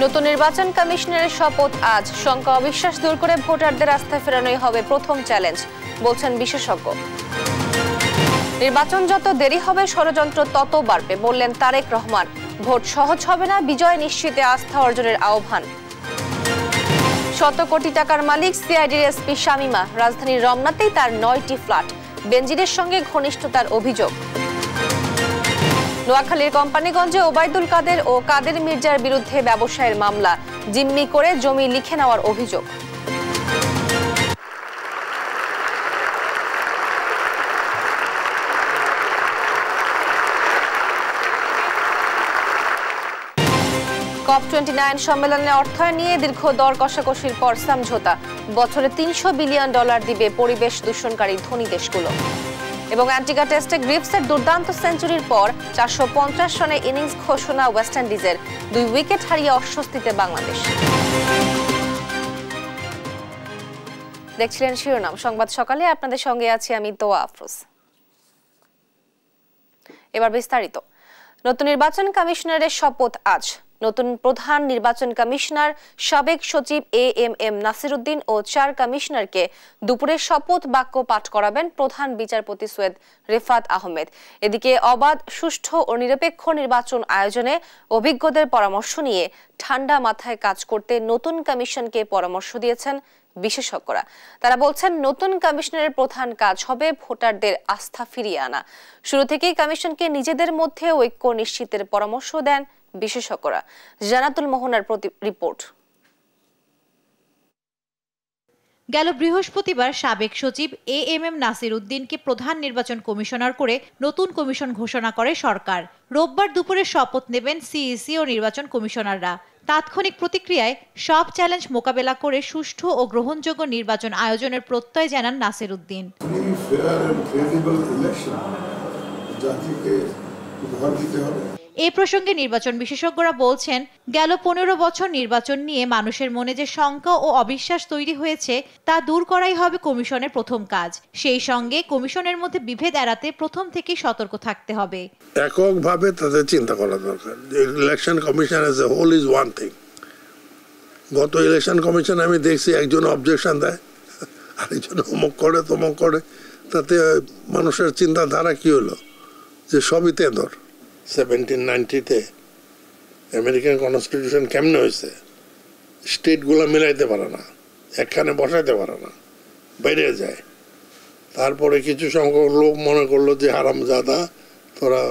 নতুন নির্বাচন কমিশনারের শপথ আজ। শঙ্কা অবিশ্বাস দূর করে ভোটারদের আস্থা ফেরানোই হবে প্রথম চ্যালেঞ্জ, বলছেন বিশেষজ্ঞ। নির্বাচন যত দেরি হবে ষড়যন্ত্র তত বাড়বে, বললেন তারেক রহমান। ভোট সহজ হবে না, বিজয় নিশ্চিতে আস্থা অর্জনের আহ্বান। শত কোটি টাকার মালিক সিআইডির এসপি শামীমা। রাজধানীর রমনাতেই তার 9টি ফ্ল্যাট। বেনজিরের সঙ্গে ঘনিষ্ঠতার অভিযোগ। নোয়াখালীর কোম্পানিগঞ্জে ওবায়দুল কাদের ও কাদের মির্জার বিরুদ্ধে ব্যবসায়ের মামলা। জিম্মি করে জমি লিখে নেওয়ার অভিযোগ। COP29 সম্মেলনে অর্থায়ন নিয়ে দীর্ঘ দর কষাকষির পর সমঝোতা। বছরে $300 বিলিয়ন দিবে পরিবেশ দূষণকারী ধনী দেশগুলো। এবং অ্যান্টিগা টেস্টে গ্রিভসের দুর্দান্ত সেঞ্চুরির পর 450 রানে ইনিংস ঘোষণা ওয়েস্ট ইন্ডিজের। 2 উইকেট হারিয়ে অস্বস্তিতে বাংলাদেশ। দেখছিলেন শিরোনাম সংবাদ সকালে, আপনাদের সঙ্গে আছি আমি তোয়া আফরোজ। এবার বিস্তারিত। নতুন নির্বাচন কমিশনারের শপথ আজ। নতুন প্রধান নির্বাচন কমিশনার সাবেক সচিব AM নাসিরউদ্দিন ও 4 কমিশনারকে দুপুরে শপথ বাক্য পাঠ করাবেন প্রধান বিচারপতি সৈয়দ রেফাত আহমেদ। এদিকে অবাধ, সুষ্ঠু ও নিরপেক্ষ নির্বাচন আয়োজনে অভিজ্ঞদের পরামর্শ নিয়ে ঠান্ডা মাথায় কাজ করতে নতুন কমিশনকে পরামর্শ দিয়েছেন বিশেষজ্ঞরা। তারা বলছেন, নতুন কমিশনারের প্রধান কাজ হবে ভোটারদের আস্থা ফিরিয়ে আনা। শুরু থেকেই কমিশনকে নিজেদের মধ্যে ঐক্য নিশ্চিতের পরামর্শ দেন বিশেষজ্ঞরা। জান্নাতুল মোহনার রিপোর্ট। গেল বৃহস্পতিবার সাবেক সচিব AM নাসিরউদ্দিনকে প্রধান নির্বাচন কমিশনার করে নতুন কমিশন ঘোষণা করে সরকার। রোববার দুপুরে শপথ নেবেন সিইসি ও নির্বাচন কমিশনাররা। তাৎক্ষণিক প্রতিক্রিয়ায় সব চ্যালেঞ্জ মোকাবেলা করে সুষ্ঠু ও গ্রহণযোগ্য নির্বাচন আয়োজনের প্রত্যয় জানান নাসিরউদ্দিন। এ প্রসঙ্গে নির্বাচন বিশেষজ্ঞরা বলছেন, গেল 15 বছর নির্বাচন নিয়ে মানুষের মনে যে শঙ্কা ও অবিশ্বাস তৈরি হয়েছে তা দূর করাই হবে কমিশনের প্রথম কাজ। সেই সঙ্গে কমিশনের মধ্যে বিভেদ এড়াতে প্রথম থেকেই সতর্ক থাকতে হবে। এককভাবে তাদের চিন্তা করা দরকার। Election commission as a whole is one thing. গত ইলেকশন কমিশন আমি দেখছি একজন অবজেকশন দেয়, আরেকজন অমুক করে তমুক করে, তাতে মানুষের চিন্তাধারা কি হলো যে সবই তেঁদর। 1790-তে আমেরিকান কনস্টিটিউশন কেমনে হয়েছে? স্টেটগুলো মিলাইতে পারে না, একখানে বসাইতে পারে না, বাইরে যায়। তারপরে কিছু সংখ্যক লোক মনে করলো যে হারামজাদা, তোরা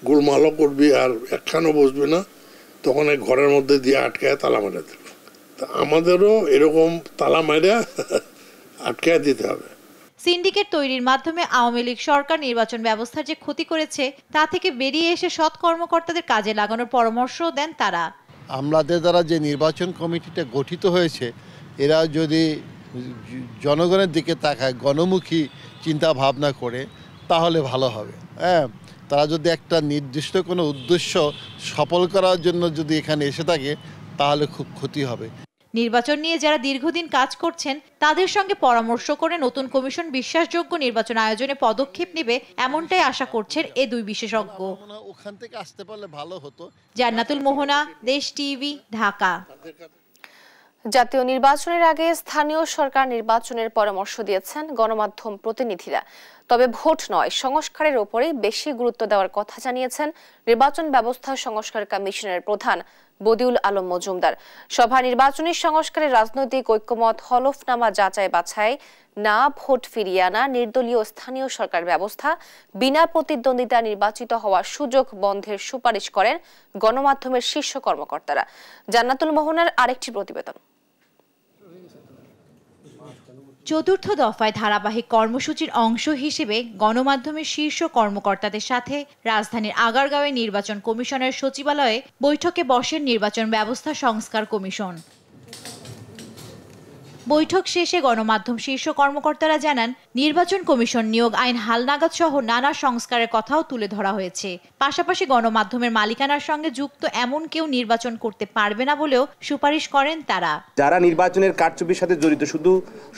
গুলমালও করবি আর একখানেও বসবি না, তখন এক ঘরের মধ্যে দিয়ে আটকায় তালা মেরে দিল। তা আমাদেরও এরকম তালা মেরে আটকায় দিতে হবে। সিন্ডিকেট তৈরির মাধ্যমে আওয়ামী লীগ সরকার নির্বাচন ব্যবস্থার যে ক্ষতি করেছে তা থেকে বেরিয়ে এসে সৎ কর্মকর্তাদের কাজে লাগানোর পরামর্শ দেন তারা। আমাদের দ্বারা যে নির্বাচন কমিটিটা গঠিত হয়েছে, এরা যদি জনগণের দিকে তাকায়, গণমুখী চিন্তা ভাবনা করে, তাহলে ভালো হবে। হ্যাঁ, তারা যদি একটা নির্দিষ্ট কোনো উদ্দেশ্য সফল করার জন্য যদি এখানে এসে থাকে, তাহলে খুব ক্ষতি হবে। নির্বাচন নিয়ে যারা দীর্ঘদিন কাজ করছেন তাদের সঙ্গে পরামর্শ করে নতুন কমিশন বিশ্বাসযোগ্য নির্বাচন আয়োজনে পদক্ষেপ নেবে, এমনটাই আশা করছেন এ দুই বিশেষজ্ঞ। ওখান থেকে আসতে পারলে ভালো হতো। জান্নাতুল মোহনা, দেশ টিভি, ঢাকা। জাতীয় নির্বাচনের আগে স্থানীয় সরকার নির্বাচনের পরামর্শ দিয়েছেন গণমাধ্যম প্রতিনিধিরা। তবে ভোট নয়, সংস্কারের ওপরেই বেশি গুরুত্ব দেওয়ার কথা জানিয়েছেন নির্বাচন ব্যবস্থা সংস্কার কমিশনের প্রধান বদিউল আলম মজুমদার। সভা নির্বাচনী সংস্কারের রাজনৈতিক ঐক্যমত, হলফনামা যাচাই বাছাই, না ভোট ফিরিয়ে আনা, নির্দলীয় স্থানীয় সরকার ব্যবস্থা, বিনা প্রতিদ্বন্দ্বিতা নির্বাচিত হওয়ার সুযোগ বন্ধের সুপারিশ করেন গণমাধ্যমের শীর্ষ কর্মকর্তারা। জান্নাতুল মোহনার আরেকটি প্রতিবেদন। চতুর্থ দফায় ধারাবাহিক কর্মসূচির অংশ হিসেবে গণমাধ্যমের শীর্ষ কর্মকর্তাদের সাথে রাজধানীর আগারগাঁওয়ে নির্বাচন কমিশনের সচিবালয়ে বৈঠকে বসেন নির্বাচন ব্যবস্থা সংস্কার কমিশন। বৈঠক শেষে গণমাধ্যম শীর্ষ কর্মকর্তারা জানান, নির্বাচন কমিশন নিয়োগ আইন হালনাগাদ সহ নানা সংস্কারের কথাও তুলে ধরা হয়েছে। পাশাপাশি গণমাধ্যমের মালিকানার সঙ্গে যুক্ত এমন কেউ নির্বাচন করতে পারবে না বলেও সুপারিশ করেন তারা। যারা নির্বাচনের কারচুপির সাথে জড়িত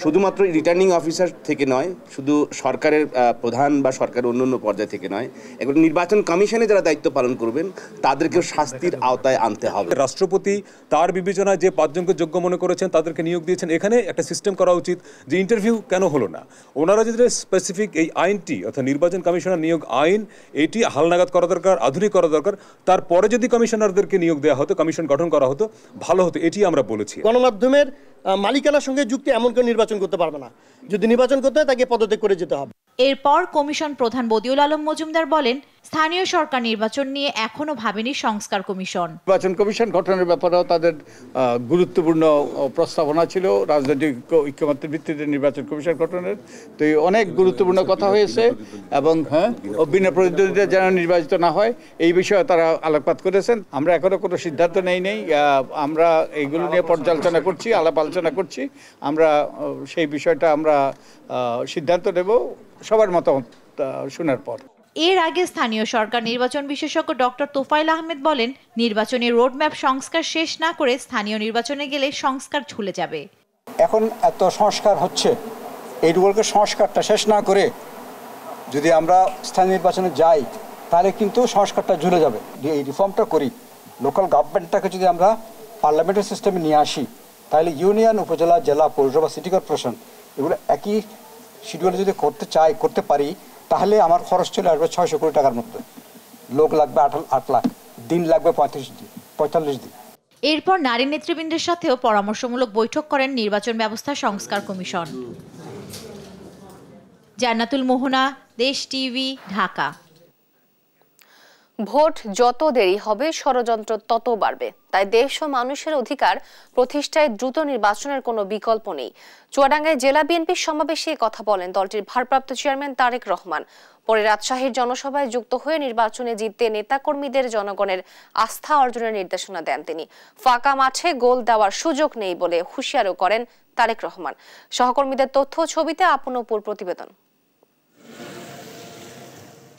শুধুমাত্র রিটার্নিং অফিসার থেকে নয়, শুধু সরকারের প্রধান বা সরকারের অন্যান্য পর্যায় থেকে নয়, এগুলো নির্বাচন কমিশনে যারা দায়িত্ব পালন করবেন তাদেরকেও শাস্তির আওতায় আনতে হবে। রাষ্ট্রপতি তার বিবেচনায় যে 5 জনকে যোগ্য মনে করেছেন তাদেরকে নিয়োগ দিয়েছেন। এখানে একটা সিস্টেম করা উচিত যে ইন্টারভিউ কেন হলো না, ওনারা যদি স্পেসিফিক এই আইনটি অর্থাৎ নির্বাচন কমিশনার নিয়োগ আইন এটি হালনাগাদ করা দরকার, আধুনিক করা দরকার। তারপরে যদি কমিশনারদেরকে নিয়োগ দেওয়া হতো, কমিশন গঠন করা হতো, ভালো হতো, এটি আমরা বলেছি। গণমাধ্যমের মালিকানার সঙ্গে যুক্ত এমন কেউ নির্বাচন করতে পারবে না। যদি নির্বাচন করতে হয় তাকে পদত্যাগ করে যেতে হবে। এরপর কমিশন প্রধান বদিউল আলম মজুমদার বলেন, স্থানীয় সরকার নির্বাচন নিয়ে এখনো ভাবেনি সংস্কার কমিশন। নির্বাচন কমিশন গঠনের ব্যাপারেও তাদের গুরুত্বপূর্ণ প্রস্তাবনা ছিল রাজনৈতিক ঐক্যমত্যের ভিত্তিতে নির্বাচন কমিশন গঠনের। তো অনেক গুরুত্বপূর্ণ কথা হয়েছে এবং বিনা প্রতিদ্বন্দ্বিতা যেন নির্বাচিত না হয় এই বিষয়ে তারা আলোকপাত করেছেন। আমরা এখনো কোনো সিদ্ধান্ত নেই। আমরা এইগুলো নিয়ে পর্যালোচনা করছি, আলাপ আলোচনা করছি। আমরা সেই বিষয়টা আমরা সিদ্ধান্ত নেব সবার মতামত শোনার পর। এর আগে স্থানীয় সরকার নির্বাচন বিশেষজ্ঞ ডক্টর তোফায়েল আহমেদ বলেন, নির্বাচনের রোডম্যাপ সংস্কার শেষ না করে স্থানীয় নির্বাচনে গেলে সংস্কার ঝুলে যাবে। এখন এত সংস্কার হচ্ছে, এইটুকুকে সংস্কারটা শেষ না করে যদি আমরা স্থানীয় নির্বাচনে যাই তাহলে কিন্তু সংস্কারটা ঝুলে যাবে। এই রিফর্মটা করি, লোকাল গভর্নমেন্টটাকে যদি আমরা পার্লামেন্টারি সিস্টেমে নিয়ে আসি তাহলে ইউনিয়ন, উপজেলা, জেলা, পৌরসভা, সিটি কর্পোরেশন এগুলো একই শিডিউলে যদি করতে পারি তাহলে আমার খরচ চলে আসবে 600 কোটি টাকার মধ্যে। লোক লাগবে 8 লাখ, দিন লাগবে 45 দিন। এরপর নারী নেতৃবৃন্দের সাথেও পরামর্শমূলক বৈঠক করেন নির্বাচন ব্যবস্থা সংস্কার কমিশন। জান্নাতুল মোহনা, দেশ টিভি, ঢাকা। ভোট যত দেরি হবে ষড়যন্ত্র তত বাড়বে, তাই দেশ ও মানুষের অধিকার প্রতিষ্ঠায় দ্রুত নির্বাচনের কোনো বিকল্প নেই। চুয়াডাঙ্গায় জেলা বিএনপির সমাবেশে কথা বলেন দলটির ভারপ্রাপ্ত চেয়ারম্যান তারেক রহমান। পরে রাজশাহীর জনসভায় যুক্ত হয়ে নির্বাচনে জিততে নেতাকর্মীদের জনগণের আস্থা অর্জনের নির্দেশনা দেন তিনি। ফাঁকা মাঠে গোল দেওয়ার সুযোগ নেই বলে হুঁশিয়ারও করেন তারেক রহমান। সহকর্মীদের তথ্য ছবিতে আপনপুর প্রতিবেদন।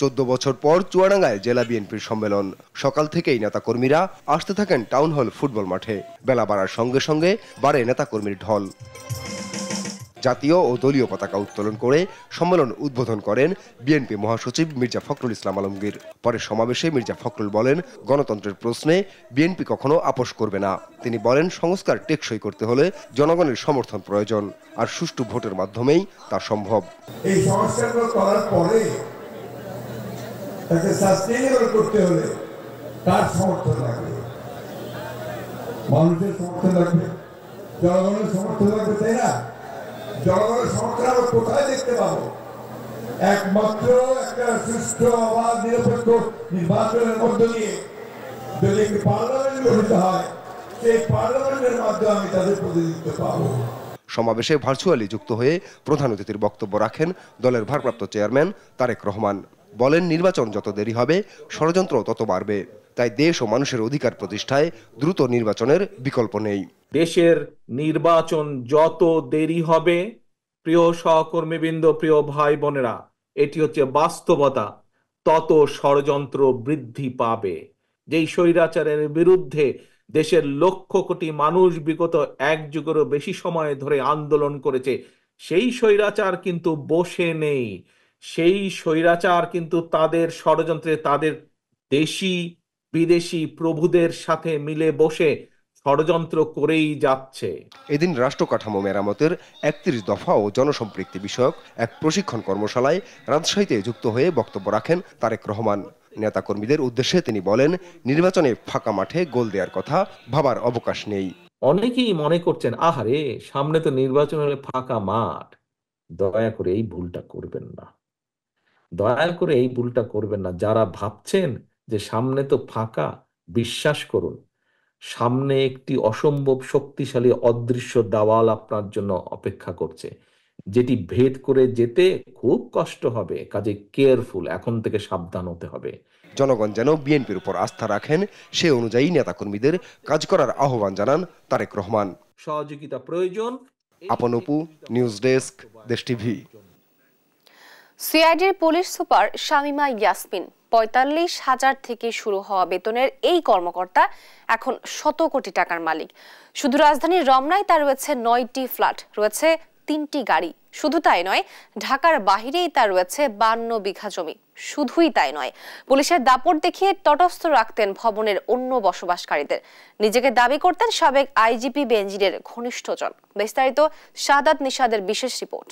14 বছর পর চুয়াডাঙ্গায় জেলা বিএনপির সম্মেলন। সকাল থেকেই নেতাকর্মীরা আসতে থাকেন টাউন হল ফুটবল মাঠে। বেলা বাড়ার সঙ্গে সঙ্গে বাড়ে নেতাকর্মীর ঢল। জাতীয় ও দলীয় পতাকা উত্তোলন করে সম্মেলন উদ্বোধন করেন বিএনপি মহাসচিব মির্জা ফখরুল ইসলাম আলমগীর। পরে সমাবেশে মির্জা ফখরুল বলেন, গণতন্ত্রের প্রশ্নে বিএনপি কখনো আপোষ করবে না। তিনি বলেন, সংস্কার টেকসই করতে হলে জনগণের সমর্থন প্রয়োজন, আর সুষ্ঠু ভোটের মাধ্যমেই তা সম্ভব। এই সংস্কারগুলো করার পরে তাকে সাস্টেইনেবল করতে হলে তার সমর্থন লাগবে, মানুষের সমর্থন লাগবে, জনগণের সমর্থন লাগবে, তাই না? জনগণের সমর্থন আমরা কোথায় দেখতে পাবো? একমাত্র একটা সুষ্ঠু, অবাধ, নিরপেক্ষ নির্বাচনের মধ্য দিয়ে যদি একটি পার্লামেন্ট গঠিত হয়, সেই পার্লামেন্টের মাধ্যমে আমি তাদের প্রতিনিধিত্ব পাবো। সমাবেশে ভার্চুয়ালি যুক্ত হয়ে প্রধান অতিথির বক্তব্য রাখেন দলের ভারপ্রাপ্ত চেয়ারম্যান তারেক রহমান। বলেন, নির্বাচন যত দেরি হবে ষড়যন্ত্র তত বাড়বে, তাই দেশ ও মানুষের অধিকার প্রতিষ্ঠায় দ্রুত নির্বাচনের বিকল্প নেই। দেশের নির্বাচন যত দেরি হবে, প্রিয় সহকর্মীবৃন্দ, প্রিয় ভাই বোনেরা, এটি হচ্ছে বাস্তবতা, তত ষড়যন্ত্র বৃদ্ধি পাবে। যেই স্বৈরাচারের বিরুদ্ধে দেশের লক্ষ কোটি মানুষ বিগত 1 যুগেরও বেশি সময় ধরে আন্দোলন করেছে, সেই স্বৈরাচার কিন্তু বসে নেই। সেই স্বৈরাচার কিন্তু তাদের ষড়যন্ত্রে তাদের দেশি বিদেশি প্রভুদের সাথে মিলে বসে ষড়যন্ত্র করেই যাচ্ছে। এদিন রাষ্ট্র কাঠামো মেরামতের 31 দফা ও জনসম্পৃক্তি বিষয়ক এক প্রশিক্ষণ কর্মশালায় রাজশাহীতে যুক্ত হয়ে বক্তব্য রাখেন তারেক রহমান। নেতাকর্মীদের উদ্দেশ্যে তিনি বলেন, নির্বাচনে ফাঁকা মাঠে গোল দেওয়ার কথা ভাবার অবকাশ নেই। অনেকেই মনে করছেন, আহারে সামনে তো নির্বাচন হলে ফাঁকা মাঠ। দয়া করে এই ভুলটা করবেন না, দয়া করে এই ভুলটা করবেন না। যারা ভাবছেন যে সামনে তো ফাঁকা, বিশ্বাস করুন, সামনে একটি অসম্ভব শক্তিশালী অদৃশ্য দেওয়াল আপনার জন্য অপেক্ষা করছে, যেটি ভেদ করে যেতে খুব কষ্ট হবে। কাজে কেয়ারফুল, এখন থেকে সাবধান হতে হবে। জনগণ যেন বিএনপির উপর আস্থা রাখেন, সে অনুযায়ী নেতাকর্মীদের কাজ করার আহ্বান জানান তারেক রহমান। সহযোগিতা প্রয়োজন। আপন অপু, নিউজ ডেস্ক, দেশ টিভি। সিআইডির পুলিশ সুপার শামিমা ইয়াসমিন ৪৫,০০০ থেকে শুরু হওয়া বেতনের এই কর্মকর্তা এখন ১০০ কোটি টাকার মালিক। শুধু রাজধানীর রমনায় তার রয়েছে ৯টি ফ্ল্যাট, রয়েছে ৩টি গাড়ি। শুধু তাই নয়, ঢাকার বাহিরেই তার রয়েছে ৫২ বিঘা জমি। শুধুই তাই নয়, পুলিশের দাপট দেখিয়ে তটস্থ রাখতেন ভবনের অন্য বসবাসকারীদের। নিজেকে দাবি করতেন সাবেক আইজিপি বেনজিরের ঘনিষ্ঠজন। বিস্তারিত শাহাদাত নিশাদের বিশেষ report.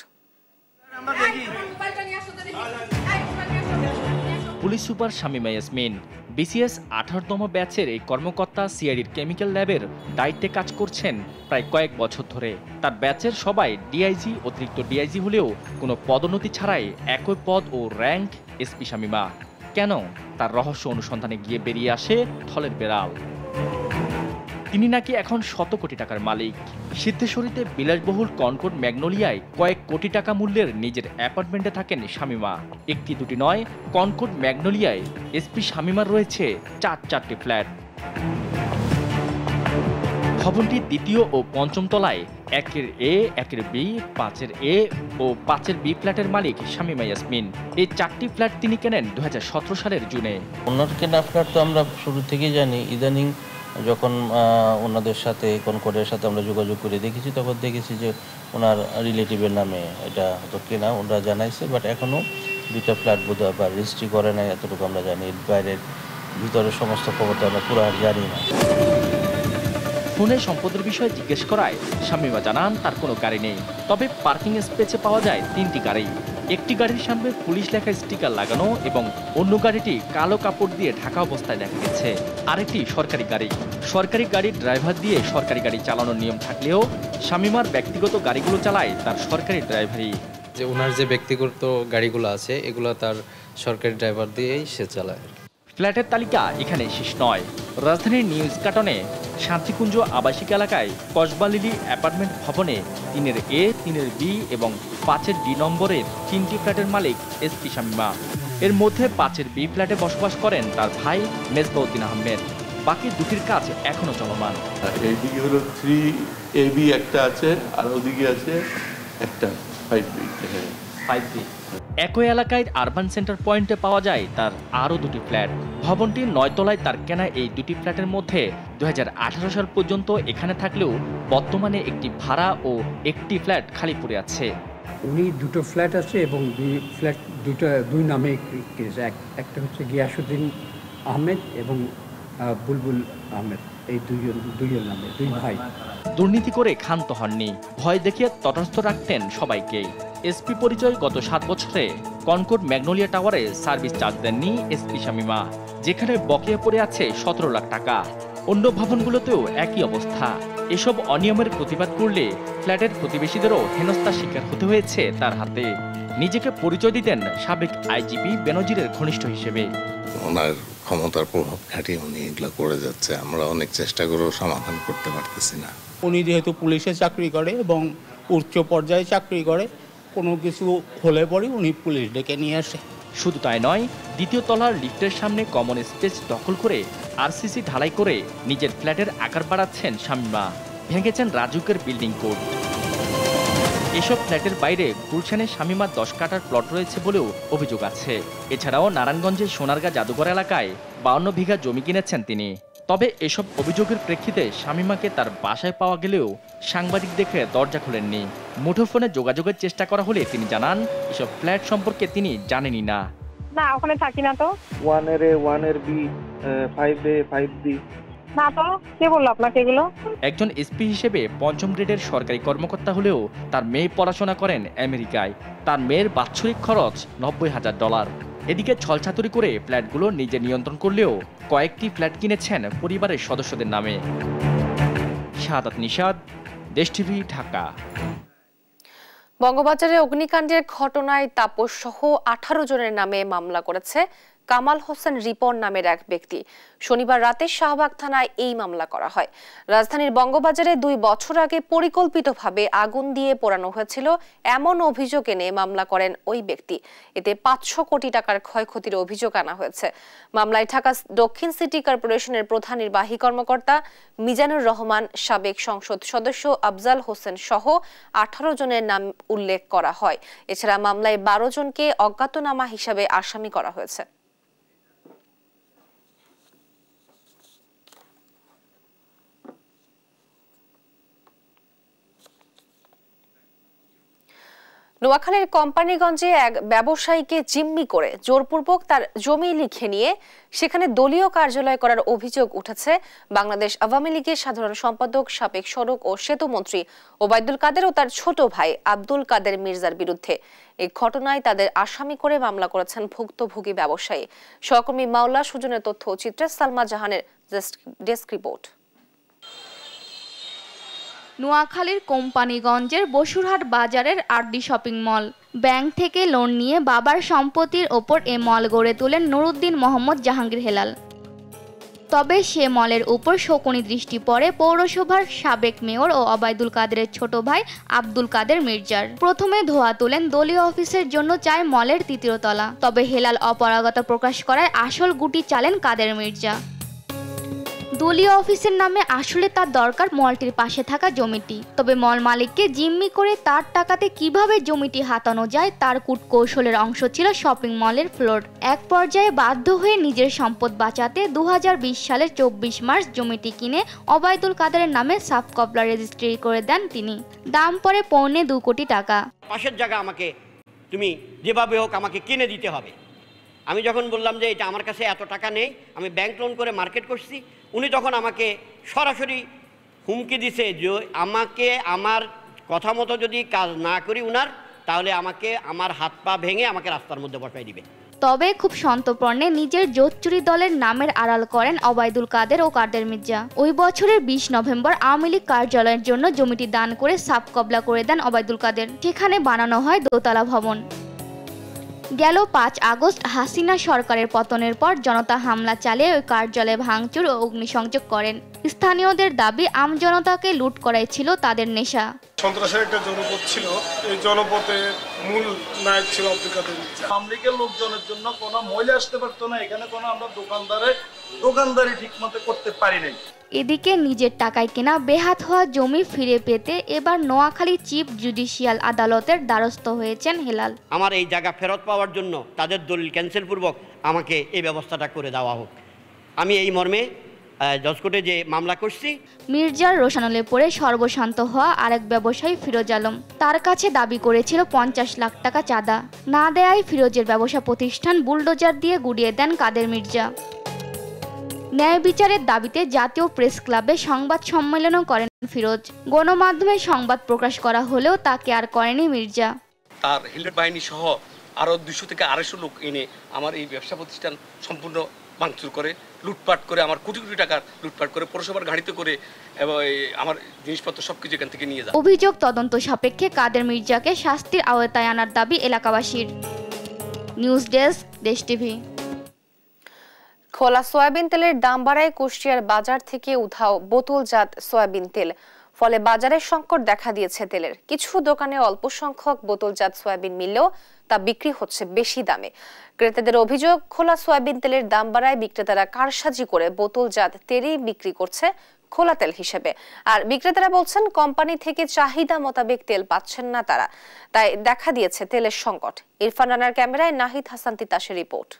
Police super Shamima Yasmin BCS 18তম ব্যাচের এই কর্মকর্তা সিআইডির কেমিক্যাল ল্যাবের দায়িত্বে কাজ করছেন প্রায় কয়েক বছর ধরে। তার ব্যাচের সবাই ডিআইজি, অতিরিক্ত ডিআইজি হলেও কোনো পদোন্নতি ছাড়াই একই পদ ও র্যাঙ্ক এসপি শামিমা। কেন? তার রহস্য অনুসন্ধানে গিয়ে বেরিয়ে আসে থলের বেড়াল। তিনি নাকি এখন ১০০ কোটি টাকার মালিক। সিদ্ধেশ্বরীতে বিলাসবহুল কনকর্ড ম্যাগনোলিয়ায় কয়েক কোটি টাকা মূল্যের নিজের অ্যাপার্টমেন্টে থাকেন শামিমা। একটি দুটি নয়, কনকর্ড ম্যাগনোলিয়ায় এসপি শামিমার রয়েছে ৪টি ফ্ল্যাট। ভবনটির দ্বিতীয় ও পঞ্চম তলায় ১-এর এ, ১-এর বি, ৫-এর এ ও ৫-এর বি ফ্ল্যাটের মালিক শামিমা ইয়াসমিন। এই ৪টি ফ্ল্যাট তিনি কেনেন 2017 সালের জুনে। ওনার কেনা ফ্ল্যাট তো আমরা শুরু থেকেই জানি। ইদানিং যখন ওনাদের সাথে কনকর্ডের সাথে আমরা যোগাযোগ করে দেখেছি, তখন দেখেছি যে ওনার রিলেটিভের নামে এটা হয়তো কেনা, ওনারা জানাইছে। বাট এখনও 2টা ফ্ল্যাট বোধ হয় বা রেজিস্ট্রি করে নাই, এতটুকু আমরা জানি। বাইরের ভিতরের সমস্ত খবর তো আমরা পুরো জানি না। ফোনে সম্পদের বিষয়ে জিজ্ঞেস করায় শামিমা জানান তার কোনো গাড়ি নেই, তবে পার্কিং স্পেসে পাওয়া যায় 3টি গাড়ি। একটি গাড়ির সামনে পুলিশ লেখা স্টিকার লাগানো এবং অন্য গাড়িটি কালো কাপড় দিয়ে ঢাকা অবস্থায় দেখা গেছে। আরেকটি সরকারি গাড়ি। সরকারি গাড়ির ড্রাইভার দিয়ে সরকারি গাড়ি চালানোর নিয়ম থাকলেও শামিমার ব্যক্তিগত গাড়িগুলো চালায় তার সরকারি ড্রাইভারই। যে ওনার যে ব্যক্তিগত গাড়িগুলো আছে এগুলো তার সরকারি ড্রাইভার দিয়েই সে চালায়। ফ্ল্যাটের তালিকা এখানে শেষ নয়। রাজধানীর নিউ ইস্কাটনে শান্তিকুঞ্জ আবাসিক এলাকায় কসবা লিলি অ্যাপার্টমেন্ট ভবনে 3-এর এ, 3-এর বি এবং 5-এর ডি নম্বরের 3টি ফ্ল্যাটের মালিক এসপি শামিমা। এর মধ্যে 5-এর বি ফ্ল্যাটে বসবাস করেন তার ভাই মেজবাউদ্দিন আহমেদ। বাকি দুটির কাজ এখনো চলমান। এইদিকে হলো 3AB একটা আছে, আর ওদিকে আছে একটা 5B। একই এলাকায় আরবান সেন্টার পয়েন্টে পাওয়া যায় তার আরও 2টি ফ্ল্যাট। ভবনটির 9 তলায় তার কেনা এই 2টি ফ্ল্যাটের মধ্যে 2018 সাল পর্যন্ত এখানে থাকলেও বর্তমানে একটি ভাড়া ও একটি ফ্ল্যাট খালি পড়ে আছে। উনি 2টো ফ্ল্যাট আছে এবং দুই নামে কিনেছে। একটা হচ্ছে গিয়াসউদ্দিন আহমেদ এবং বুলবুল আহমেদ, এই দুইয়ের নামে, 2 ভাই। দুর্নীতি করে ক্ষান্ত হননি, ভয় দেখিয়ে তটস্থ রাখতেন সবাইকে। এসপি পরিচয় গত 7 বছরে কনকর্ড ম্যাগনোলিয়া টাওয়ারে সার্ভিস চার্জ দেননি এসপি শামিমা, যেখানে বকেয়া পড়ে আছে 17 লাখ টাকা। অন্য ভবনগুলোতেও একই অবস্থা। এসব অনিয়মের প্রতিবাদ করলে ফ্ল্যাটের প্রতিবেশীদেরও হেনস্থার শিকার হতে হয়েছে তার হাতে। নিজেকে পরিচয় দিতেন সাবেক আইজিপি বেনজিরের ঘনিষ্ঠ হিসেবে। ওনার ক্ষমতার প্রভাব খাটিয়ে উনি এগুলো করে যাচ্ছে। আমরা অনেক চেষ্টা করেও সমাধান করতে পারতেছি না। উনি যেহেতু পুলিশে চাকরি করে এবং উচ্চ পর্যায়ে চাকরি করে, কোনো কিছু হলে পরে উনি পুলিশ ডেকে নিয়ে আসে। শুধু তাই নয়, দ্বিতীয় তলার লিফটের সামনে কমন স্পেস দখল করে আরসিসি ঢালাই করে নিজের ফ্ল্যাটের আকার বাড়াচ্ছেন শামিমা। ভেঙেছেন রাজুকের বিল্ডিং কোড। এসব ফ্ল্যাটের বাইরে গুলশানে শামিমার 10 কাঠার প্লট রয়েছে বলেও অভিযোগ আছে। এছাড়াও নারায়ণগঞ্জের সোনারগাঁ জাদুঘর এলাকায় 52 বিঘা জমি কিনেছেন তিনি। তবে এসব অভিযোগের প্রেক্ষিতে শামিমাকে তার বাসায় পাওয়া গেলেও সাংবাদিক দেখে দরজা খোলেননি। মুঠোফোনে যোগাযোগের চেষ্টা করা হলে তিনি জানান এসব ফ্ল্যাট সম্পর্কে তিনি জানেনই না। না, ওখানে থাকি না তো। 1-এর এ, 1-এর বি, 5A, 5B। না তো, কে বললো আপনাকে এগুলো? একজন এসপি হিসেবে 5ম গ্রেডের সরকারি কর্মকর্তা হলেও তার মেয়ে পড়াশোনা করেন আমেরিকায়। তার মেয়ের বাৎসরিক খরচ $90,000। এদিকে ছলছাতুরি করে ফ্ল্যাটগুলো নিজে নিয়ন্ত্রণ করলেও কয়েকটি ফ্ল্যাট কিনেছেন পরিবারের সদস্যদের নামে। শাহাদাত নিশাদ, দেশ টিভি, ঢাকা। বঙ্গবাজারে অগ্নিকাণ্ডের ঘটনায় তাপস সহ 18 জনের নামে মামলা করেছে কামাল হোসেন রিপন নামের এক ব্যক্তি। শনিবার রাতে শাহবাগ থানায় এই মামলা করা হয়। রাজধানীর বঙ্গবাজারে 2 বছর আগে পরিকল্পিতভাবে আগুন দিয়ে পোড়ানো হয়েছিল এমন অভিযোগ এনে মামলা করেন ওই ব্যক্তি। এতে 500 কোটি টাকার ক্ষয়ক্ষতির অভিযোগ আনা হয়েছে। মামলায় ঢাকা দক্ষিণ সিটি কর্পোরেশনের প্রধান নির্বাহী কর্মকর্তা মিজানুর রহমান, সাবেক সংসদ সদস্য আফজাল হোসেন সহ 18 জনের নাম উল্লেখ করা হয়। এছাড়া মামলায় 12 জনকে অজ্ঞাতনামা হিসাবে আসামি করা হয়েছে। নোয়াখালীর কোম্পানিগঞ্জে এক ব্যবসায়ীকে জিম্মি করে জোরপূর্বক তার জমি লিখে নিয়ে সেখানে দলীয় কার্যালয় করার অভিযোগ উঠেছে বাংলাদেশ আওয়ামী লীগের সাধারণ সম্পাদক, সাবেক সড়ক ও সেতু মন্ত্রী ওবায়দুল কাদের ও তার ছোট ভাই আব্দুল কাদের মির্জার বিরুদ্ধে। এই ঘটনায় তাদের আসামি করে মামলা করেছেন ভুক্তভোগী ব্যবসায়ী। সহকর্মী মাওলা সুজনের তথ্য চিত্রে সালমা জাহানের ডেস্ক রিপোর্ট। নোয়াখালীর কোম্পানিগঞ্জের বসুরহাট বাজারের আরডি শপিং মল। ব্যাংক থেকে লোন নিয়ে বাবার সম্পত্তির ওপর এ মল গড়ে তোলেন নুরুদ্দিন মোহাম্মদ জাহাঙ্গীর হেলাল। তবে সে মলের উপর শকুনি দৃষ্টি পড়ে পৌরসভার সাবেক মেয়র ও ওবায়দুল কাদেরের ছোট ভাই আব্দুল কাদের মির্জার। প্রথমে ধোয়া তোলেন দলীয় অফিসের জন্য চায় মলের 3য় তলা। তবে হেলাল অপারগতা প্রকাশ করায় আসল গুটি চালেন কাদের মির্জা। দলীয় অফিসের নামে আসলে তার দরকার মলটির পাশে থাকা জমিটি। তবে মল মালিককে জিম্মি করে তার টাকাতে কিভাবে জমিটি হাতানো যায় তার কূটকৌশলের অংশ ছিল শপিং মলের ফ্লোর। এক পর্যায়ে বাধ্য হয়ে নিজের সম্পদ বাঁচাতে 2020 সালের 24 মার্চ জমিটি কিনে ওবায়দুল কাদেরের নামে সাব কবলা রেজিস্ট্রি করে দেন তিনি। দাম পড়ে 2.25 কোটি টাকা। পাশের জায়গা আমাকে তুমি যেভাবে হোক আমাকে কিনে দিতে হবে। আমি যখন বললাম যে এটা আমার কাছে এত টাকা নেই, আমি ব্যাংক লোন করে মার্কেট করছি, উনি তখন আমাকে সরাসরি হুমকি দিছে যে আমাকে আমার কথা মতো যদি কাজ না করি উনার, তাহলে আমাকে আমার হাত পা ভেঙে আমাকে রাস্তার মধ্যে বসাই দিবে। তবে খুব সন্তর্পণে নিজের জোচ্চুরি দলের নামের আড়াল করেন ওবায়দুল কাদের ও কাদের মির্জা। ওই বছরের 20 নভেম্বর আওয়ামী লীগ কার্যালয়ের জন্য জমিটি দান করে সাব কবলা করে দেন ওবায়দুল কাদের। সেখানে বানানো হয় দোতলা ভবন। গেল 5 আগস্ট হাসিনা সরকারের পতনের পর জনতা হামলা চালিয়ে ওই কার্যালয়ে ভাঙচুর ও অগ্নিসংযোগ করেন। স্থানীয়দের দাবি আমজনতাকে লুট করাই ছিল তাদের নেশা। সন্ত্রাসের একটা জনপদ ছিল, এই জনপদের মূল নায়ক ছিল আব্দুল কাদের মির্জা। আওয়ামী লীগের লোকজনের জন্য কোনো মহিলা আসতে পারতো না এখানে, কোনো আমরা দোকানদারি ঠিকমতো করতে পারি নাই। এদিকে নিজের টাকায় কেনা বেহাত হওয়া জমি ফিরে পেতে এবার নোয়াখালী চিফ জুডিশিয়াল আদালতের দ্বারস্থ হয়েছেন হেলাল। আমার এই জায়গা ফেরত পাওয়ার জন্য তাদের দলিল ক্যান্সেল পূর্বক আমাকে এই ব্যবস্থাটা করে দেওয়া হোক। আমি এই মর্মে জজ কোর্টে যে মামলা করছি। মির্জার রোশানলে পড়ে সর্বশান্ত হওয়া আরেক ব্যবসায়ী ফিরোজ আলম তার কাছে দাবি করেছিল 50 লাখ টাকা চাঁদা। না দেয়ায় ফিরোজের ব্যবসা প্রতিষ্ঠান বুলডোজার দিয়ে গুড়িয়ে দেন কাদের মির্জা। ন্যায় বিচারের দাবিতে জাতীয় প্রেস ক্লাবে সংবাদ সম্মেলনও করেন ফিরোজ। গণমাধ্যমে সংবাদ প্রকাশ করা হলেও তাকে আর করেনি মির্জা। তার হিলড বাহিনী সহ আরও 200 থেকে 250 লোক এনে আমার এই ব্যবসা প্রতিষ্ঠান সম্পূর্ণ ভাঙচুর করে, লুটপাট করে, আমার কোটি কোটি টাকা লুটপাট করে পৌরসভার গাড়িতে করে এবং আমার জিনিসপত্র সবকিছু এখান থেকে নিয়ে যায়। অভিযোগ তদন্ত সাপেক্ষে কাদের মির্জাকে শাস্তির আওতায় আনার দাবি এলাকাবাসীর। নিউজ ডেস্ক, দেশ টিভি। খোলা সয়াবিন তেলের দাম বাড়ায় কুষ্টিয়ার বাজার থেকে উধাও বোতলজাত সয়াবিন তেল। ফলে বাজারে সংকট দেখা দিয়েছে তেলের। কিছু দোকানে অল্প সংখ্যক বোতলজাত সয়াবিন মিললেও তা বিক্রি হচ্ছে বেশি দামে। ক্রেতাদের অভিযোগ, খোলা সয়াবিন তেলের দাম বাড়ায় বিক্রেতারা কারসাজি করে বোতলজাত তেলই বিক্রি করছে খোলা তেল হিসেবে। আর বিক্রেতারা বলছেন কোম্পানি থেকে চাহিদা মোতাবেক তেল পাচ্ছেন না তারা, তাই দেখা দিয়েছে তেলের সংকট। ইরফান রানার ক্যামেরায় নাহিদ হাসান তিতাসের রিপোর্ট।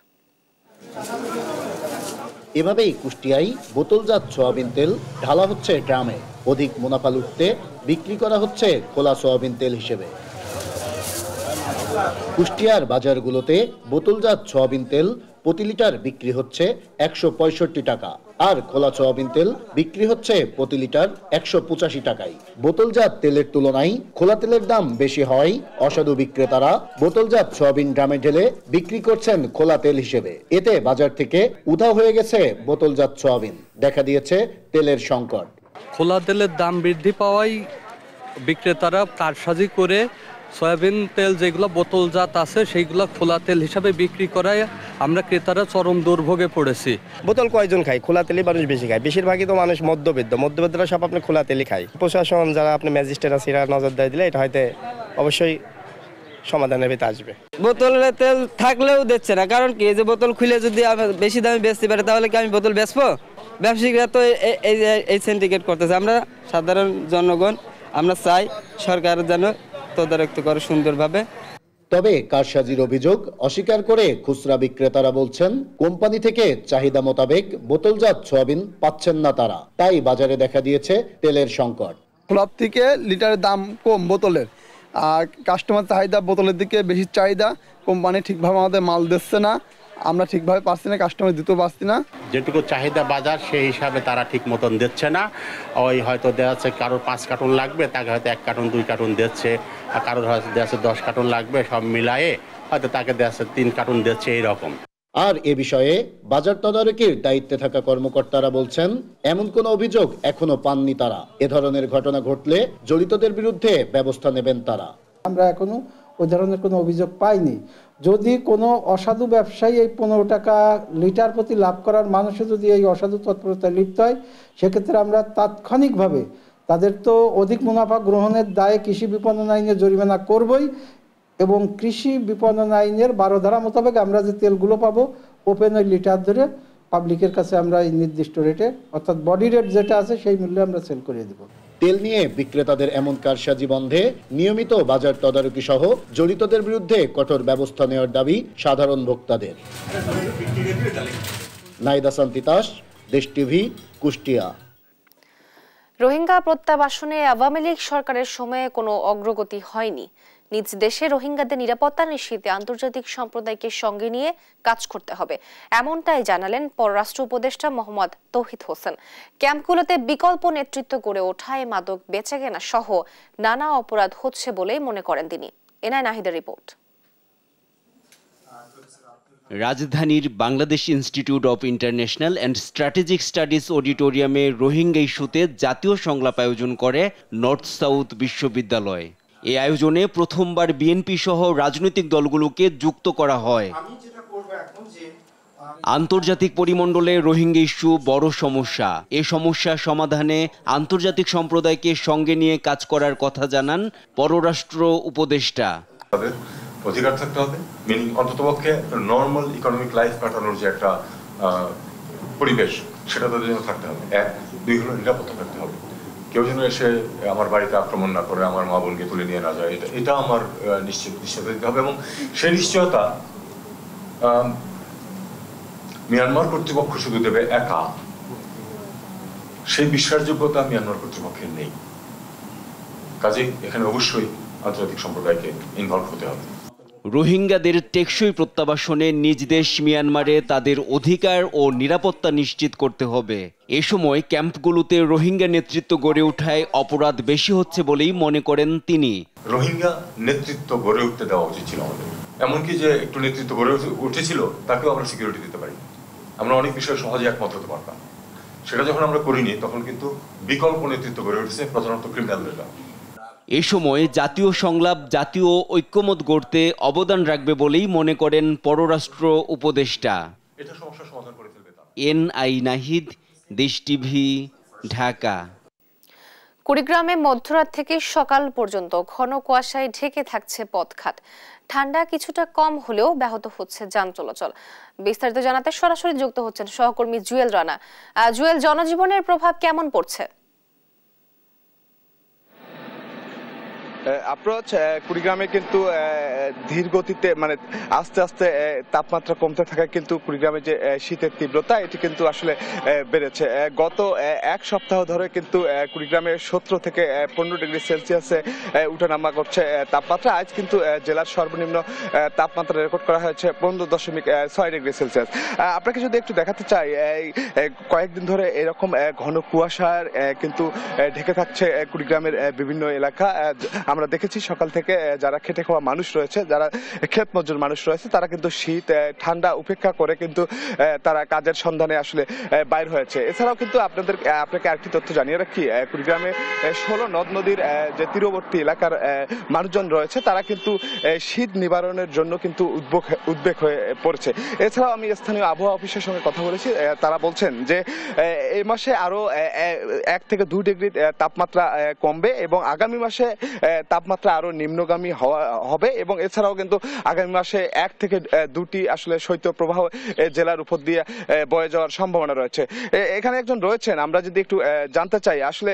এভাবেই কুষ্টিয়ায় বোতলজাত সয়াবিন তেল ঢালা হচ্ছে ড্রামে। অধিক মুনাফা লুটতে বিক্রি করা হচ্ছে খোলা সয়াবিন তেল হিসেবে। কুষ্টিয়ার বাজারগুলোতে বোতলজাত সয়াবিন তেল প্রতি লিটার বিক্রি হচ্ছে 165 টাকা, আর খোলা সয়াবিন তেল বিক্রি হচ্ছে প্রতি লিটার 185 টাকায়। বোতলজাত তেলের তুলনায় খোলা তেলের দাম বেশি হয় অসাধু বিক্রেতারা বোতলজাত সয়াবিন ড্রামে ঢেলে বিক্রি করছেন খোলা তেল হিসেবে। এতে বাজার থেকে উধাও হয়ে গেছে বোতলজাত সয়াবিন। দেখা দিয়েছে তেলের সংকট। খোলা তেলের দাম বৃদ্ধি পাওয়ায় বিক্রেতারা কারসাজি করে সয়াবিন তেল যেগুলো বোতলজাত আছে সেইগুলো খোলা তেল হিসাবে বিক্রি করায় আমরা ক্রেতারা চরম দুর্ভোগে পড়েছি। বোতল কয়জন খায়? খোলা তেলই মানুষ বেশি খায়। বেশিরভাগই তো মানুষ মধ্যবিত্তরা সব আপনি খোলা তেলই খায়। প্রশাসন যারা আপনি ম্যাজিস্ট্রেট আছে এরা নজর দেয় দিলে এটা হয়তো অবশ্যই সমাধানের ভিতরে আসবে। বোতলের তেল থাকলেও দিচ্ছে না, কারণ কি যে বোতল খুলে যদি বেশি দামে বেচতে পারে তাহলে কি আমি বোতল বেচবো? ব্যবসায়িকরা তো এই সিন্ডিকেট করতেছে। আমরা সাধারণ জনগণ আমরা চাই সরকার যেন তদারকি করে সুন্দরভাবে। তবে কারসাজির অভিযোগ অস্বীকার করে খুচরা বিক্রেতারা বলছেন কোম্পানি থেকে চাহিদা মোতাবেক বোতলজাত সয়াবিন পাচ্ছেন না তারা, তাই বাজারে দেখা দিয়েছে তেলের সংকট। খোলার থেকে লিটারের দাম কম বোতলের, আর কাস্টমার চাহিদা বোতলের দিকে বেশি চাহিদা। কোম্পানি ঠিকভাবে আমাদের মাল দিচ্ছে না, আমরা ঠিকভাবে পাচ্ছি না, কাস্টমার দিতেও পারছি না। যেটুকু চাহিদা বাজার সেই হিসাবে তারা ঠিক মতন দিচ্ছে না। ওই হয়তো দেওয়া যাচ্ছে কারোর 5 কার্টুন লাগবে, তাকে হয়তো 1 কার্টুন 2 কার্টুন দিচ্ছে, আর কারোর হয়তো দেওয়া যাচ্ছে 10 কার্টুন লাগবে, সব মিলায়ে হয়তো তাকে দেওয়া যাচ্ছে 3 কার্টুন দিচ্ছে এইরকম। আর এ বিষয়ে বাজার তদারকির দায়িত্বে থাকা কর্মকর্তারা বলছেন এমন কোনো অভিযোগ এখনো পাননি তারা। এ ধরনের ঘটনা ঘটলে জড়িতদের বিরুদ্ধে ব্যবস্থা নেবেন তারা। আমরা এখনো ওই ধরনের কোনো অভিযোগ পাইনি। যদি কোনো অসাধু ব্যবসায়ী এই 15 টাকা লিটার প্রতি লাভ করার মানুষে যদি এই অসাধু তৎপরতায় লিপ্ত হয়, সেক্ষেত্রে আমরা তাৎক্ষণিকভাবে তাদের তো অধিক মুনাফা গ্রহণের দায়ে কৃষি বিপণন আইনে জরিমানা করবই, এবং কৃষি বিপণন আইনের 12 ধারা মোতাবেক আমরা যে তেলগুলো পাবো ওপেন ওই লিটার ধরে পাবলিকের কাছে আমরা এই নির্দিষ্ট রেটে, অর্থাৎ বডি রেট যেটা আছে সেই মূল্যে আমরা সেল করিয়ে দেব। তেল নিয়ে বিক্রেতাদের এমন কারসাজি বন্ধে নিয়মিত বাজার তদারকি সহ জড়িতদের বিরুদ্ধে কঠোর ব্যবস্থা নেওয়ার দাবি সাধারণ ভোক্তাদের। নাইদা সান্তিতাস, দেশ টিভি, কুষ্টিয়া। রোহিঙ্গা প্রত্যাবাসনে আওয়ামী লীগ সরকারের সময়ে কোনো অগ্রগতি হয়নি। নিজ দেশে রোহিঙ্গাদের নিরাপত্তা নিশ্চিতে আন্তর্জাতিক সম্প্রদায়কে সঙ্গে নিয়ে কাজ করতে হবে, এমনটাই জানালেন পররাষ্ট্র উপদেষ্টা মোহাম্মদ তৌহিদ হোসেন। ক্যাম্পগুলোতে বিকল্প নেতৃত্ব গড়ে ওঠায় মাদক বেচাকেনা সহ নানা অপরাধ হচ্ছে বলেই মনে করেন তিনি। এনআই নাহিদের রিপোর্ট। রাজধানীর Bangladesh institute of international and strategic studies অডিটোরিয়ামে রোহিঙ্গা ইস্যুতে জাতীয় সংলাপ আয়োজন করে নর্থ সাউথ বিশ্ববিদ্যালয়। এই আয়োজনে প্রথমবার বিএনপি সহ রাজনৈতিক দলগুলোকে যুক্ত করা হয়। আন্তর্জাতিক পরিমণ্ডলে রোহিঙ্গা ইস্যু বড় সমস্যা। এ সমস্যা সমাধানে আন্তর্জাতিক সম্প্রদায়কে সঙ্গে নিয়ে কাজ করার কথা জানান পররাষ্ট্র উপদেষ্টা। অধিকার থাকতে হবে, মিনিং অন্ততপক্ষে নর্মাল ইকোনমিক লাইফ কাটানোর যে একটা পরিবেশ সেটা তাদের জন্য থাকতে হবে। 1, 2 হলো নিরাপত্তা থাকতে হবে। কেউ যেন এসে আমার বাড়িতে আক্রমণ না করে, আমার মা বোনকে তুলে নিয়ে না যায়, এটা আমার নিশ্চয়তা দিতে হবে। এবং সেই নিশ্চয়তা মিয়ানমার কর্তৃপক্ষ শুধু দেবে একা, সেই বিশ্বাসযোগ্যতা মিয়ানমার কর্তৃপক্ষের নেই। কাজেই এখানে অবশ্যই আন্তর্জাতিক সম্প্রদায়কে ইনভলভ হতে হবে। রোহিঙ্গাদের টেকসই প্রত্যাবাসনে নিজ দেশ মিয়ানমারে তাদের অধিকার ও নিরাপত্তা নিশ্চিত করতে হবে। এ সময় ক্যাম্পগুলোতে রোহিঙ্গা নেতৃত্ব গড়ে ওঠায় অপরাধ বেশি হচ্ছে বলেই মনে করেন তিনি। রোহিঙ্গা নেতৃত্ব গড়ে উঠতে দেওয়া উচিত ছিল আমাদের। এমনকি যে একটু নেতৃত্ব গড়ে উঠেছিল তাকেও আমরা সিকিউরিটি দিতে পারি। আমরা অনেক বিষয়ে সহজে একমত হতে পারতাম। সেটা যখন আমরা করিনি তখন কিন্তু বিকল্প নেতৃত্ব গড়ে উঠেছে প্রধানত ক্রিমিনালদের দ্বারা। এ সময় জাতীয় সংলাপ জাতীয় ঐক্যমত গড়তে অবদান রাখবে বলেই মনে করেন পররাষ্ট্র উপদেষ্টা। এটা সমস্যা সমাধান করে ফেলবে। এনআই নাহিদ, দেশ টিভি, ঢাকা। কুড়িগ্রামে মধ্যরাত থেকে সকাল পর্যন্ত ঘন কুয়াশায় ঢেকে থাকছে পথঘাট। ঠান্ডা কিছুটা কম হলেও ব্যাহত হচ্ছে যান চলাচল। বিস্তারিত জানাতে সরাসরি যুক্ত হচ্ছেন সহকর্মী জুয়েল রানা। জুয়েল, জনজীবনের প্রভাব কেমন পড়ছে? অ্যাপ্রোচ কুড়িগ্রামে কিন্তু ধীর গতিতে মানে আস্তে আস্তে তাপমাত্রা কমতে থাকায় কিন্তু কুড়িগ্রামে যে শীতের তীব্রতা এটি কিন্তু আসলে বেড়েছে। গত 1 সপ্তাহ ধরে কিন্তু কুড়িগ্রামে 17 থেকে 15 ডিগ্রি সেলসিয়াসে উঠানামা করছে তাপমাত্রা। আজ কিন্তু জেলার সর্বনিম্ন তাপমাত্রা রেকর্ড করা হয়েছে 15.6 ডিগ্রি সেলসিয়াস। আপনাকে যদি একটু দেখাতে চাই, কয়েকদিন ধরে এরকম ঘন কুয়াশার কিন্তু ঢেকে থাকছে কুড়িগ্রামের বিভিন্ন এলাকা। আমরা দেখেছি সকাল থেকে যারা খেটে খাওয়া মানুষ রয়েছে, যারা ক্ষেত মজুর মানুষ রয়েছে, তারা কিন্তু শীত ঠান্ডা উপেক্ষা করে কিন্তু তারা কাজের সন্ধানে আসলে বাইর হয়েছে। এছাড়াও কিন্তু আপনাকে আরেকটি তথ্য জানিয়ে রাখি, কুড়িগ্রামে 16 নদ নদীর যে তীরবর্তী এলাকার মানুষজন রয়েছে তারা কিন্তু শীত নিবারণের জন্য কিন্তু উদ্বেগ হয়ে পড়েছে। এছাড়াও আমি স্থানীয় আবহাওয়া অফিসের সঙ্গে কথা বলেছি, তারা বলছেন যে এই মাসে আরো 1 থেকে 2 ডিগ্রি তাপমাত্রা কমবে এবং আগামী মাসে তাপমাত্রা আরো নিম্নগামী হবে এবং এছাড়াও কিন্তু আগামী মাসে 1 থেকে 2টি আসলে শৈত্যপ্রবাহ জেলার উপর দিয়ে বয়ে যাওয়ার সম্ভাবনা রয়েছে। এখানে একজন রয়েছেন, আমরা যদি একটু জানতে চাই আসলে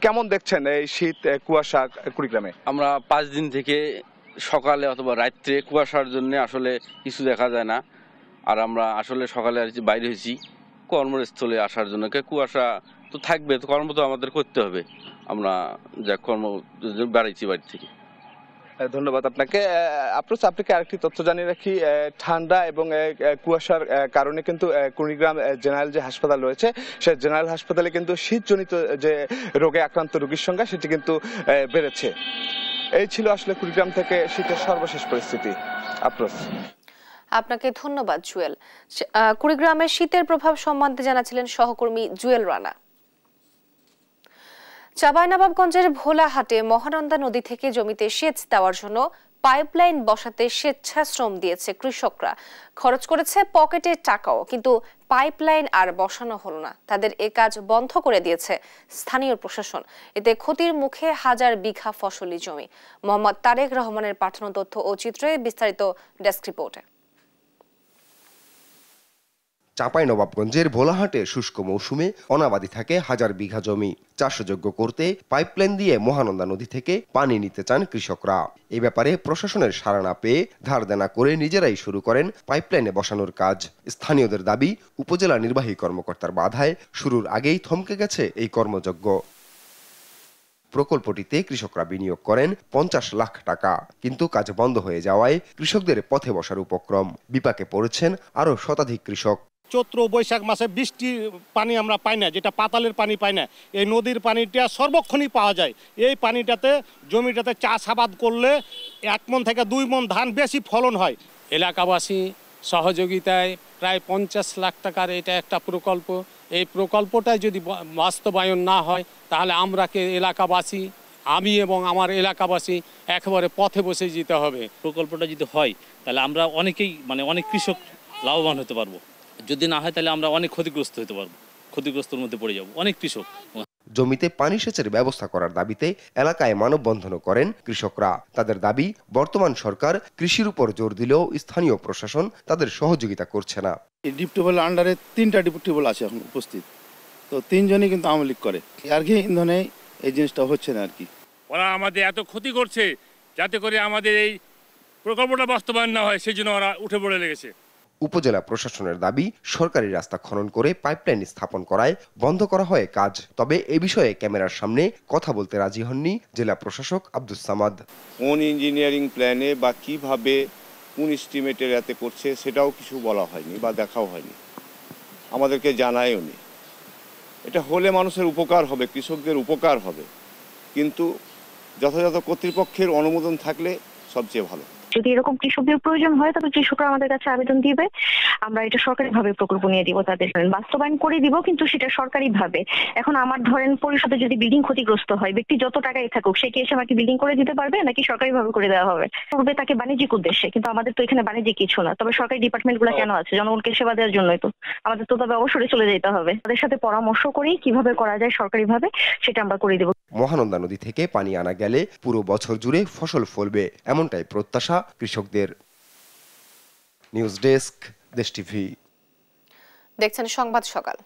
কেমন দেখছেন এই শীত কুয়াশা কুড়িগ্রামে? আমরা 5 দিন থেকে সকালে অথবা রাত্রে কুয়াশার জন্য আসলে কিছু দেখা যায় না। আর আমরা আসলে সকালে আর বাইরে হয়েছি কর্মস্থলে আসার জন্য। কুয়াশা তো থাকবে, তো কর্ম তো আমাদের করতে হবে। আমরা যা কর্ম বাড়াইছি বাড়ি থেকে। ধন্যবাদ আপনাকে। আপনাকে আরেকটি তথ্য জানিয়ে রাখি, ঠান্ডা এবং কুয়াশার কারণে কিন্তু কুড়িগ্রাম জেনারেল যে হাসপাতাল রয়েছে সেই জেনারেল হাসপাতালে কিন্তু শীতজনিত যে রোগে আক্রান্ত রোগীর সংখ্যা সেটি কিন্তু বেড়েছে। এই ছিল আসলে কুড়িগ্রাম থেকে শীতের সর্বশেষ পরিস্থিতি। আপনাকে ধন্যবাদ জুয়েল। কুড়িগ্রামের শীতের প্রভাব সম্বন্ধে জানাছিলেন সহকর্মী জুয়েল রানা। চাঁপাইনবাবগঞ্জের ভোলাহাটে মহানন্দা নদী থেকে জমিতে সেচ দেওয়ার জন্য পাইপলাইন বসাতে স্বেচ্ছাশ্রম দিয়েছে কৃষকরা। খরচ করেছে পকেটের টাকাও, কিন্তু পাইপলাইন আর বসানো হলো না। তাদের এ কাজ বন্ধ করে দিয়েছে স্থানীয় প্রশাসন। এতে ক্ষতির মুখে হাজার বিঘা ফসলি জমি। মোহাম্মদ তারেক রহমানের পাঠানো তথ্য ও চিত্রে বিস্তারিত ডেস্ক রিপোর্টে। চাঁপাইনবাবগঞ্জের ভোলাহাটে শুষ্ক মৌসুমে অনাবাদি থাকে হাজার বিঘা জমি। চাষযোগ্য করতে পাইপলাইন দিয়ে মহানন্দা নদী থেকে পানি নিতে চান কৃষকরা। এই ব্যাপারে প্রশাসনের সাড়া না পেয়ে ধার দেনা করে নিজেরাই শুরু করেন পাইপলাইনে বসানোর কাজ। স্থানীয়দের দাবি, উপজেলা নির্বাহী কর্মকর্তার বাধায় শুরুর আগেই থমকে গেছে এই কর্মযজ্ঞ। প্রকল্পটিতে কৃষকরা বিনিয়োগ করেন 50 লাখ টাকা, কিন্তু কাজ বন্ধ হয়ে যাওয়ায় কৃষকদের পথে বসার উপক্রম। বিপাকে পড়েছেন আরো শতাধিক কৃষক। চৈত্র বৈশাখ মাসে বৃষ্টির পানি আমরা পাই না, যেটা পাতালের পানি পাই না। এই নদীর পানিটা সর্বক্ষণই পাওয়া যায়। এই পানিটাতে জমিটাতে চাষাবাদ করলে 1 মণ থেকে 2 মণ ধান বেশি ফলন হয়। এলাকাবাসী সহযোগিতায় প্রায় 50 লাখ টাকার এটা একটা প্রকল্প। এই প্রকল্পটাই যদি বাস্তবায়ন না হয় তাহলে আমরাকে এলাকাবাসী, আমি এবং আমার এলাকাবাসী একেবারে পথে বসে যেতে হবে। প্রকল্পটা যদি হয় তাহলে আমরা অনেকেই অনেক কৃষক লাভবান হতে পারবো। যদি না হয় তাহলে আমরা অনেক ক্ষতিগ্রস্ত হতে পারবো, ক্ষতিগ্রস্তের মধ্যে পড়ে যাব অনেক কৃষক। জমিতে পানি সেচের ব্যবস্থা করার দাবিতে এলাকায় মানববন্ধনও করেন কৃষকরা। তাদের দাবি, বর্তমান সরকার কৃষির উপর জোর দিলেও স্থানীয় প্রশাসন তাদের সহযোগিতা করছে না। এই ডিপ টিউবওয়েল আন্ডারে 3টা ডিপ টিউবওয়েল আছে এখন উপস্থিত, তো 3 জনই কিন্তু আওয়ামী লীগ করে। আর কি ইন্ধনে এই জিনিসটা হচ্ছে না আর কি। ওরা আমাদের এত ক্ষতি করছে, যাতে করে আমাদের এই প্রকল্পটা বাস্তবায়ন না হয় সেই জন্য ওরা উঠে পড়ে লেগেছে। উপজেলা প্রশাসনের দাবি, সরকারি রাস্তা খনন করে পাইপলাইন স্থাপন করায় বন্ধ করা হয় কাজ। তবে এ বিষয়ে ক্যামেরার সামনে কথা বলতে রাজি হননি জেলা প্রশাসক আব্দুস সামাদ। কোন ইঞ্জিনিয়ারিং প্ল্যানে বা কিভাবে কোন এস্টিমেটের এতে করছে সেটাও কিছু বলা হয়নি বা দেখাও হয়নি, আমাদেরকে জানায়ও নি। এটা হলে মানুষের উপকার হবে, কৃষকদের উপকার হবে, কিন্তু যথাযথ কর্তৃপক্ষের অনুমোদন থাকলে সবচেয়ে ভালো। যদি এরকম কৃষকদের প্রয়োজন হয় তবে কৃষকরা আমাদের কাছে আবেদন দিবে, আমরা এটা সরকারিভাবে প্রকল্প নিয়ে দিব, তাদের বাস্তবায়ন করে দিব, কিন্তু সেটা সরকারিভাবে। এখন আমার ধরেন পরিষদে যদি বিল্ডিং ক্ষতিগ্রস্ত হয়, ব্যক্তি যত টাকাই থাকুক সে কি এসে আমাকে বিল্ডিং করে দিতে পারবে নাকি সরকারিভাবে করে দেওয়া হবে? করবে তাকে বাণিজ্যিক উদ্দেশ্যে, কিন্তু আমাদের তো এখানে বাণিজ্যিক কিছু না। তবে সরকারি ডিপার্টমেন্টগুলো কেন আছে? জনগণকে সেবা দেওয়ার জন্যই তো। আমাদের তো তবে অবসরে চলে যেতে হবে, তাদের সাথে পরামর্শ করেই কিভাবে করা যায় সরকারিভাবে সেটা আমরা করে দেব। মহানন্দা নদী থেকে পানি আনা গেলে পুরো বছর জুড়ে ফসল ফলবে, এমনটাই প্রত্যাশা কৃষকদের। নিউজ ডেস্ক, দেশ টিভি। দেখছেন সংবাদ সকাল।